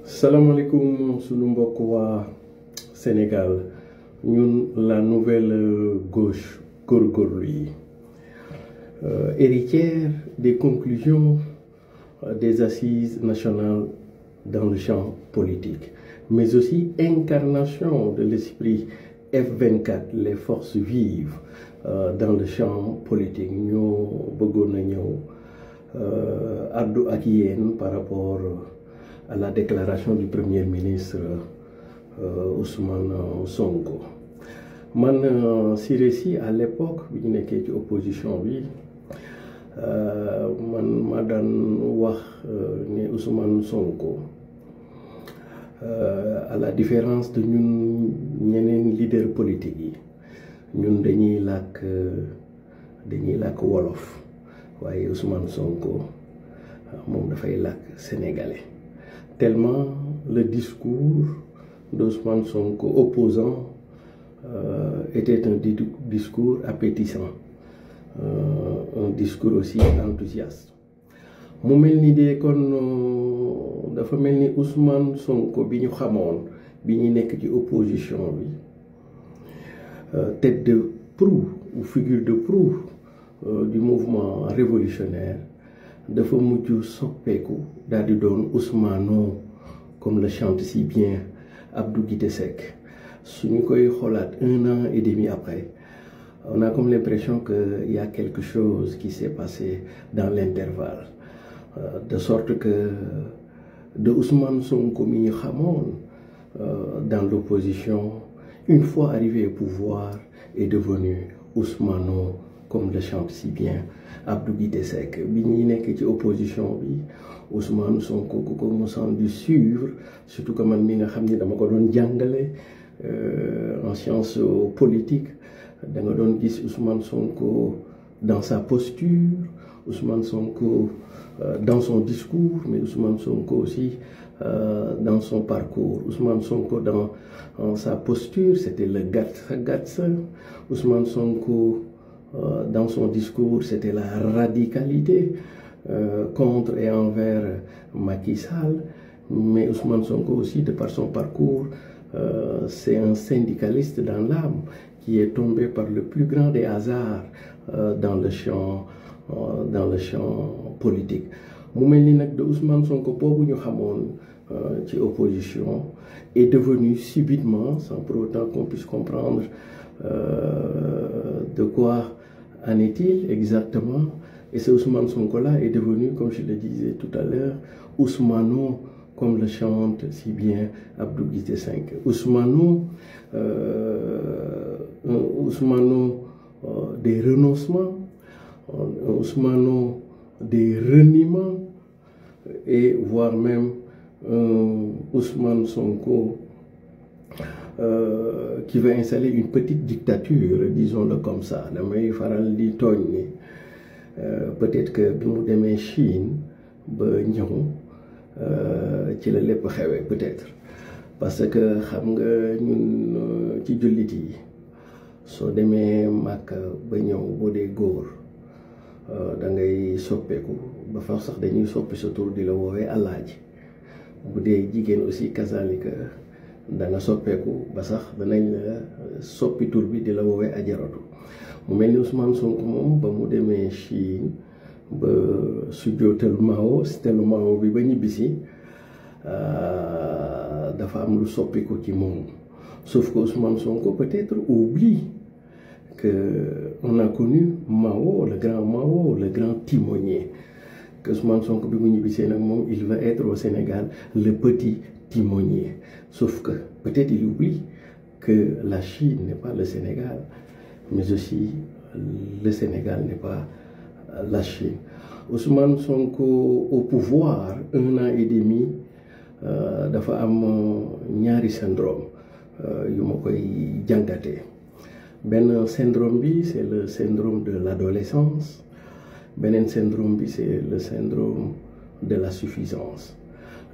salaamaaleykum sunu mbokk waa Sénégal ñun la nouvelle gauche góorgóorlu yi héritière des conclusions des assises nationales dans le champ politique, mais aussi incarnation de l'esprit F24, les forces vives dans le champ politique. ñoo bëggoon a ñëw addu ak yéen par rapport à la déclaration du Premier ministre Ousmane Sonko. Man Siré Sy à l'époque bi ñu nekkee ci opposition bi man ma daan wax ne Ousmane Sonko à la différence de ñun ñeneen leader politique yi ñun dañuy làkk wolof waaye Ousmane Sonko moom dafay làkk sénégalais. Tellement le discours d'Ousmane Sonko opposant était un discours appétissant, un discours aussi enthousiaste. mu mel ni de kon dafa mel ni Ousmane Sonko bi ñu xamoon bi ñu nekk ci opposition bi tête de proue ou figure de proue du mouvement révolutionnaire dafa mujj soppeeku daal di doon Ousmano comme le chante si bien Abdou Guité Seck. Suñu koy xoolaat 1 an et demi après, on a comme l'impression que il y a quelque chose qui s'est passé dans l'intervalle, de sorte que de Ousmane Sonko mi ñu xamoon dans l'opposition, une fois arrivé au pouvoir, est devenu Ousmano comme le chante si bien Abdou Guité Seck. Bi ñuy nekk ci opposition bi Ousmane Sonko ku ko mosaan di suivre, surtout que man mi nga xam ni dama ko doon jàngale en sciences politiques, da nga doon gis Ousmane Sonko dans sa posture, Ousmane Sonko dans son discours, mais Ousmane Sonko aussi dans son parcours. Ousmane Sonko dans sa posture, c'était le gatsa. Ousmane Sonko dans son discours, c'était la radicalité contre et envers Macky Sall. Mais Ousmane Sonko aussi, de par son parcours, c'est un syndicaliste dans l'âme qui est tombé par le plus grand des hasards dans le champ politique. mu mel ni nag de Ousmane Sonko boobu ñu xamoon ci opposition est devenu subitement, sans pour autant qu'on puisse comprendre de quoi en est-il exactement, et ce Ousmane Sonko là est devenu, comme je le disais tout à l'heure, Ousmano comme le chante si bien Abdou Guité Seck. Ousmano des renoncements, Ousmano des reniements, et voire même Ousmane Sonko qui va installer une petite dictature, disons-le comme ça. Damay faral di tooñ ni peut-être que bi mu demee Chine ba ñëw ci la lépp xewee peut-être, parce que xam nga ñun ci jullit yi soo demee Màkka ba ñëw boo dee góor da ngay soppeeku ba fa sax dañuy soppi sa tur di la woowee Alaaji. bu dee jigéen aussi kazalika da nga soppeeku ba sax danañ la soppi tur bi di la woowee Ajaratu. mu mel ni Ousmane Sonko moom ba mu demee Chine ba sujjootal Mao, stelu Mao bi ba ñibbisi dafa am lu soppiku ci moom. Sauf que Ousmane Sonko peut-être oublie que on a connu Mao, le grand timonier. Que Ousmane Sonko bi mu ñibbisee nag moom il va être au Sénégal le petit timonier. Sauf que peut-être il oublie que la Chine n'est pas le Sénégal, mais aussi le Sénégal n'est pas la Chine. Ousmane Sonko au pouvoir 1 an et demi dafa am ñaari syndrome yu ma koy jàngatee. Benn syndrome bi c'est le syndrome de l'adolescence, beneen syndrome bi c'est le syndrome de la suffisance.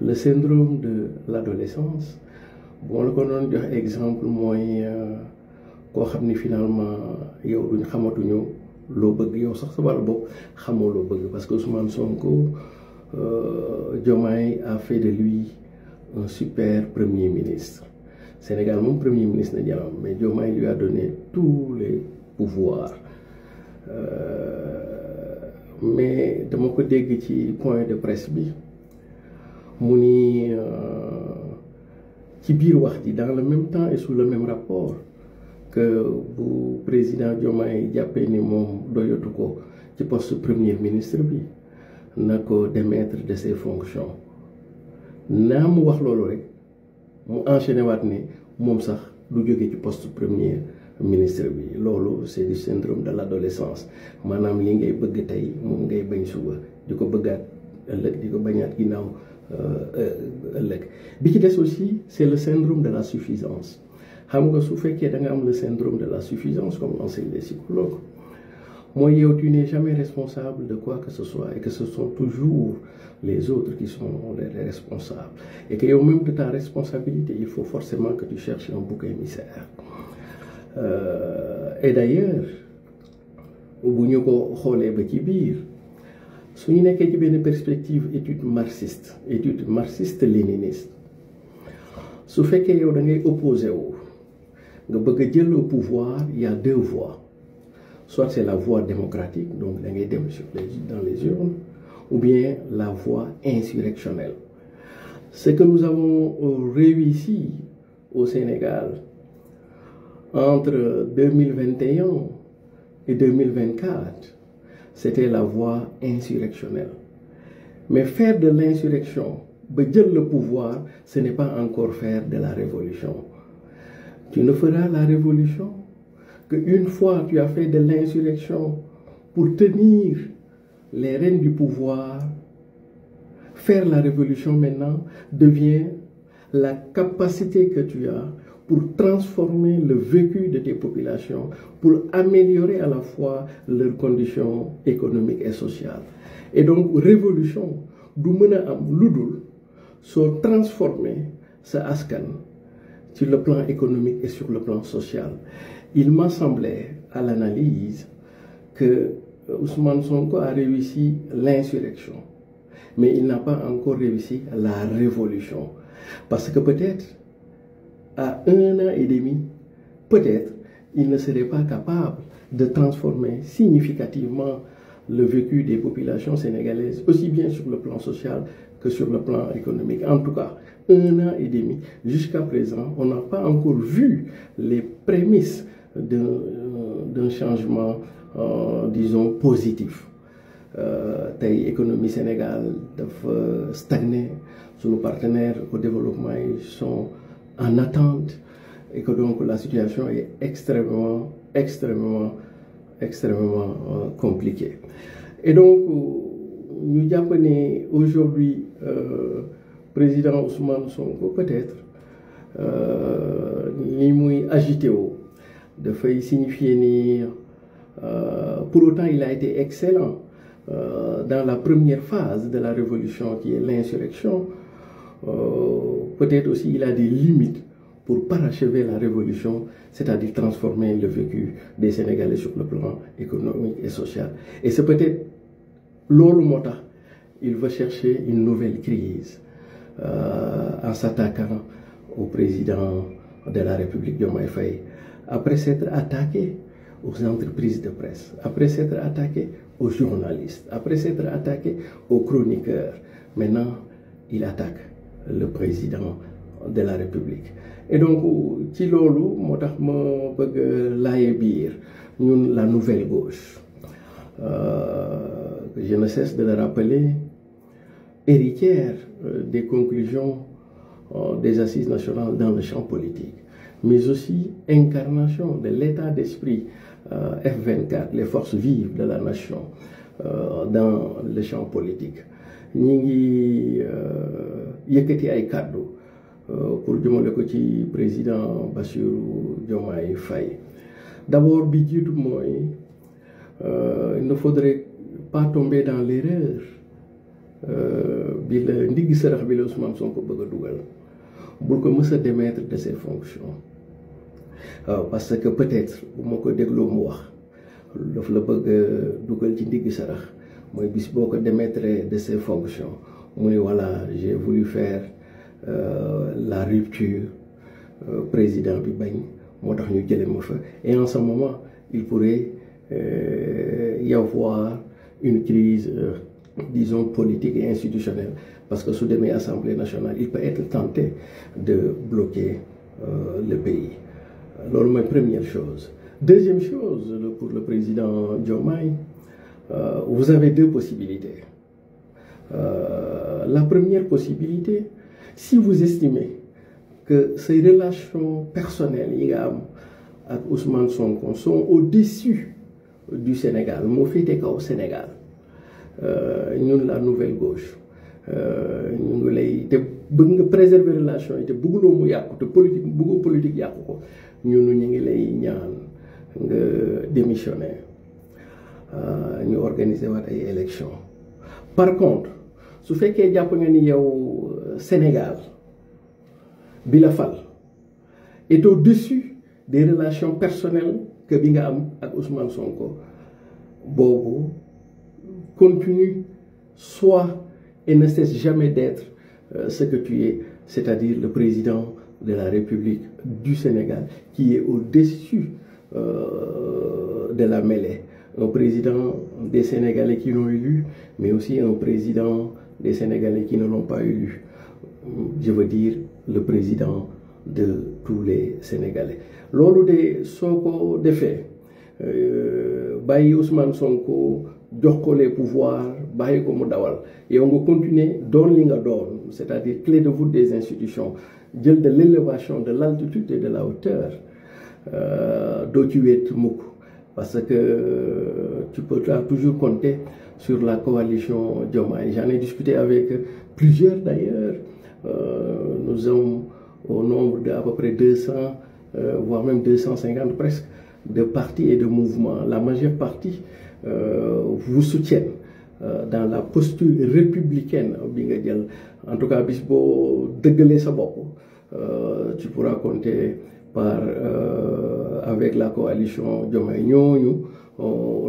Le syndrome de l'adolescence, bon la ko doon jox exemple mooy koo xam ni finalement yow duñ xamatuñu loo bëgg, yow sax sa wàllu bopp xamoo loo bëgg, parce que Ousmane Sonko Diomaye a fait de lui un super premier ministre. Sénégal mon premier ministre na jaam mais Diomaye lui a donné tous les pouvoirs mais dama ko dégg ci point de presse bi mu ni ci biir wax ji dans le même temps et sous le même rapport que bu président Diomaye jàppee ni moom doyatu ko ci poste premier ministre bi na ko démettre de ses fonctions naa mu wax loolu rek mu enchaîné waat ne moom sax du jóge ci poste premier ministre bi loolu c'est du syndrome de l'adolescence maanaam li ngay bëgg tey moom ngay bañ suba di ko bëggaat ëllëg di ko bañaat ginnaaw ëllëg bi ci des aussi c'est le syndrome de la suffisance xam nga su fekkee da nga am le syndrome de la suffisance comme l'enseignent les psychologues mooy yow tu n'es jamais responsable de quoi que ce soit et que ce sont toujours les autres qui sont les responsables et que yow même de ta responsabilité il faut forcément que tu cherches un bouc émissaire et d'ailleurs bu ñu ko xoolee ba ci biir su ñu nekkee ci benn perspective étude marxiste-léniniste su fekkee yow da ngay opposé wu nga bëgg a jël au pouvoir il y a deux voies soit c'est la voie démocratique donc da ngay dem dans les urnes ou bien la voie insurrectionnelle. Ce que nous avons réussi au Sénégal entre 2021 et 2024, c'était la voie insurrectionnelle. Mais faire de l'insurrection, jël le pouvoir, ce n'est pas encore faire de la révolution. Tu ne feras la révolution qu'une fois tu as fait de l'insurrection pour tenir les rênes du pouvoir. Faire la révolution maintenant devient la capacité que tu as pour transformer le vécu de tes populations, pour améliorer à la fois leurs conditions économiques et sociales. Et donc, révolution, du mën a am lu dul soo transformer sa askan sur le plan économique et sur le plan social. Il m'a semblé à l'analyse que Ousmane Sonko a réussi l'insurrection, mais il n'a pas encore réussi la révolution. Parce que peut-être, à 1 an et demi, peut-être, il ne serait pas capable de transformer significativement le vécu des populations sénégalaises, aussi bien sur le plan social que sur le plan économique. En tout cas, 1 an et demi. Jusqu'à présent, on n'a pas encore vu les prémices d'un changement, disons, positif. Tey économie Sénégal dafa stagné, nos partenaires au développement ils sont en attente et que donc la situation est extrêmement compliquée. Et donc ñu jàpp ne aujourd'hui président Ousmane Sonko peut-être li muy agité wu dafay signifier ni pour autant il a été excellent dans la première phase de la révolution qui est l'insurrection. Peut-être aussi il a des limites pour parachever la révolution, c'est-à-dire transformer le vécu des Sénégalais sur le plan économique et social. Et c'est peut-être loolu moo tax il veut chercher une nouvelle crise en s'attaquant au président de la République Diomaye Faye, après s'être attaqué aux entreprises de presse, après s'être attaqué aux journalistes, après s'être attaqué aux chroniqueurs. Maintenant, il attaque le président de la République. Et donc, ci loolu moo tax ma bëgg laaye biir ñun la nouvelle gauche. Je ne cesse de le rappeler, héritière des conclusions des assises nationales dans le champ politique, mais aussi incarnation de l'état d'esprit F24, les forces vives de la nation dans le champ politique. Ñi ngi yëkkati ay kàddu pour jëmale ko ci président Bassirou Diomaye Faye. D'abord bi jiitu mooy il ne faudrait pas tomber dans l'erreur bi la ndigg sërëx bi la Ousmane Sonko bëgg a dugal bul ko mës a démettre de ses fonctions. Parce que peut-être bu ma ko dégloo mu wax daf la bëgg a dugal ci ndigg sërëx mooy bis boo ko démettre de ses fonctions mu ne voilà j'ai voulu faire la rupture président bi bañ moo tax ñu jëlee ma fa et en ce moment il pourrait y avoir une crise disons politique et institutionnelle parce que su demee Assemblée nationale il peut être tenté de bloquer le pays loolu mooy première chose. Deuxième chose pour le président Diomaye, vous avez deux possibilités. La première possibilité, si vous estimez que ces relations personnelles yi nga am ak Ousmane Sonko sont au-dessus du Sénégal moo féete kaw Sénégal ñun la nouvelle gauche ñu ngi lay te bëgg nga préserver relation yi te bëgguloo mu yàqu te bëggoo politique yàqu ko ñun ñu ngi lay ñaan nga démissionner ñu organiser waat ay élections. Par contre su fekkee jàpp nga ni yow Sénégal bi la fal est au-dessus des relations personnelles que bi nga am ak Ousmane Sonko boobu continue soit et ne cesse jamais d'être ce que tu es, c'est-à-dire le président de la République du Sénégal qui est au-dessus de la mêlée. Un président des Sénégalais qui l'ont élu, mais aussi un président des Sénégalais qui ne l'ont pas élu. Je veux dire le président de tous les Sénégalais. Loolu de soo ko defee bàyyi Ousmane Sonko jox ko les pouvoirs bàyyi ko mu dawal yow nga continuer doon li nga doon c'est-à-dire clé de voûte des institutions jël de l'élévation de l'altitude et de la hauteur doo ci wéet mukk parce que tu peux toujours compter sur la coalition Diomaye. J'en ai discuté avec plusieurs d'ailleurs. Nous sommes au nombre d'à peu près 200 voire même 250 presque de partis et de mouvements. La majeure partie vous soutiennent dans la posture républicaine bi nga jël. En tout cas bis boo dëggalee sa bopp tu pourras compter par avec la coalition Diomaye ñooñu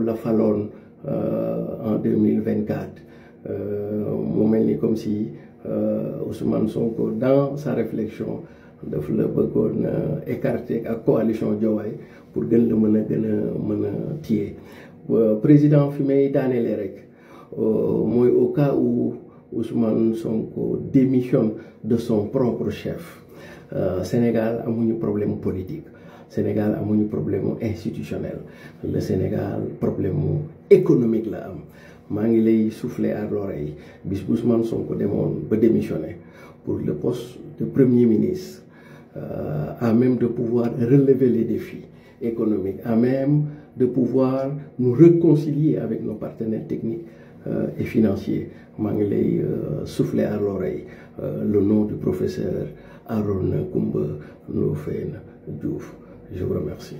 la faloon en 2024 mu mel ni comme si Ousmane Sonko dans sa réflexion daf la bëggoon écarter ak coalition Diomaye pour gën la mën a téye président fi may daanelee rek mooy au cas où Ousmane Sonko démissionne de son propre chef. Sénégal amuñu problème politique Sénégal amuñu problème institutionnel le Sénégal problème économique la am maa ngi lay souffler à l'oreille bis bu Ousmane Sonko demoon ba démissionner pour le poste de premier ministre à même de pouvoir relever les défis économiques à même de pouvoir nous réconcilier avec nos partenaires techniques et financiers maa ngi lay souffler à l'oreille le nom du professeur Arona Coumba Ndoffène Diouf. Je vous remercie.